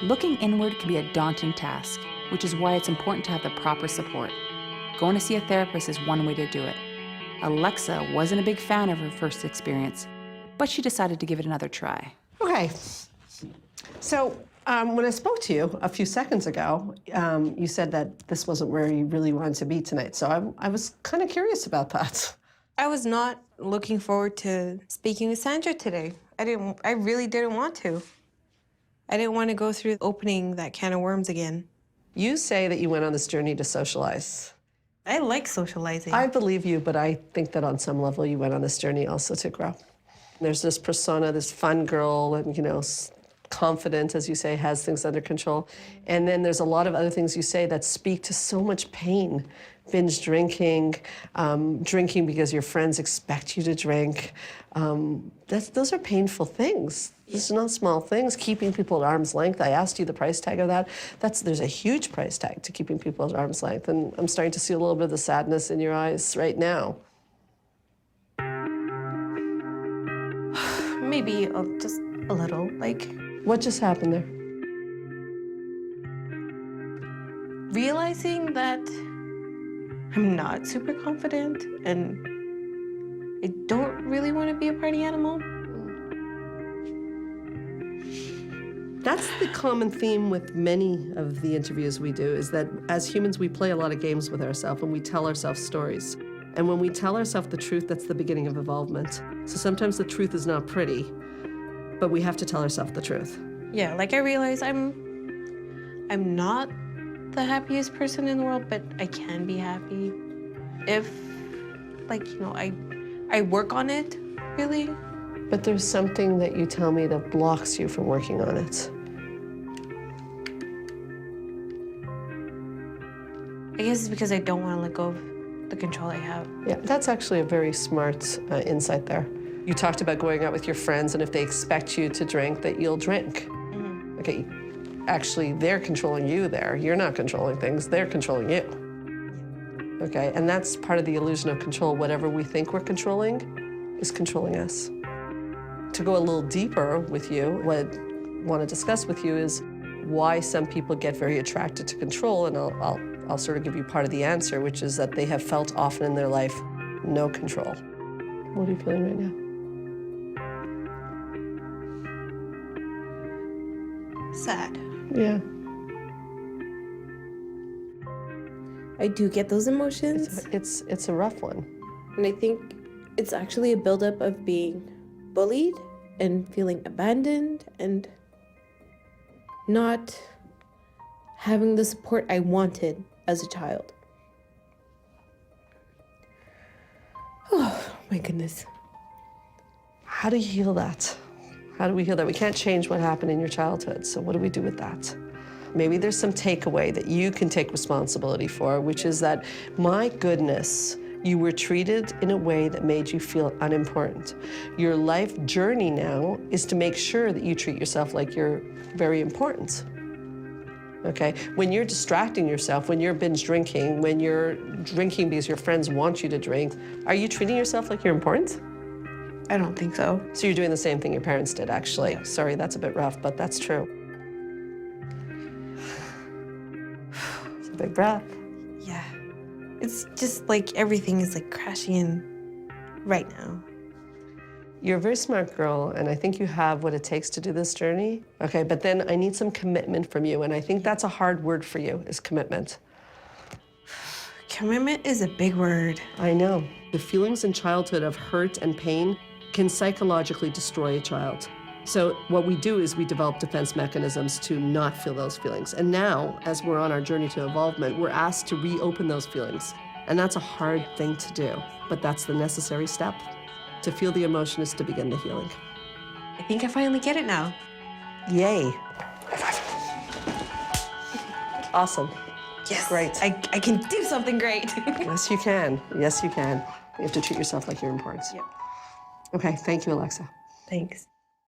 Looking inward can be a daunting task, which is why it's important to have the proper support. Going to see a therapist is one way to do it. Alexa wasn't a big fan of her first experience, but she decided to give it another try. Okay. So when I spoke to you a few seconds ago, you said that this wasn't where you really wanted to be tonight. So I was kind of curious about that. I was not looking forward to speaking with Sandra today. I really didn't want to. I didn't want to go through opening that can of worms again. You say that you went on this journey to socialize. I like socializing. I believe you, but I think that on some level you went on this journey also to grow. There's this persona, this fun girl, and confident, as you say, has things under control. And then there's a lot of other things you say that speak to so much pain. Binge drinking, drinking because your friends expect you to drink. Those are painful things. These are not small things. Keeping people at arm's length. I asked you the price tag of that. There's a huge price tag to keeping people at arm's length. And I'm starting to see a little bit of the sadness in your eyes right now. Maybe just a little, like... What just happened there? Realizing that I'm not super confident and I don't really want to be a party animal. That's the common theme with many of the interviews we do, is that as humans, we play a lot of games with ourselves and we tell ourselves stories. And when we tell ourselves the truth, that's the beginning of evolvement. So sometimes the truth is not pretty, but we have to tell ourselves the truth. Yeah, like I realize I'm not the happiest person in the world, but I can be happy if, I work on it, really. But there's something that you tell me that blocks you from working on it. I guess it's because I don't want to let go of the control I have. Yeah, that's actually a very smart insight there. You talked about going out with your friends, and if they expect you to drink, that you'll drink. Mm-hmm. Okay, actually, they're controlling you there. You're not controlling things, they're controlling you. Okay, and that's part of the illusion of control. Whatever we think we're controlling is controlling us. To go a little deeper with you, what I want to discuss with you is why some people get very attracted to control, and I'll sort of give you part of the answer, which is that they have felt often in their life no control. What are you feeling right now? Sad. Yeah. I do get those emotions. It's a rough one. And I think it's actually a buildup of being bullied and feeling abandoned and not having the support I wanted as a child. Oh, my goodness. How do you heal that? How do we heal that? We can't change what happened in your childhood, so what do we do with that? Maybe there's some takeaway that you can take responsibility for, which is that, my goodness, you were treated in a way that made you feel unimportant. Your life journey now is to make sure that you treat yourself like you're very important. Okay? When you're distracting yourself, when you're binge drinking, when you're drinking because your friends want you to drink, are you treating yourself like you're important? I don't think so. So you're doing the same thing your parents did, actually. Yeah. Sorry, that's a bit rough, but that's true. It's a big breath. Yeah. It's just like everything is like crashing in right now. You're a very smart girl, and I think you have what it takes to do this journey. Okay, but then I need some commitment from you, and I think that's a hard word for you, is commitment. Commitment is a big word. I know. The feelings in childhood of hurt and pain can psychologically destroy a child. So what we do is we develop defense mechanisms to not feel those feelings. And now, as we're on our journey to involvement, we're asked to reopen those feelings. And that's a hard thing to do, but that's the necessary step. To feel the emotion is to begin the healing. I think I finally get it now. Yay. Awesome. Yes. Great. I can do something great. Yes, you can. Yes, you can. You have to treat yourself like you're important. Yep. Okay, thank you, Alexa. Thanks.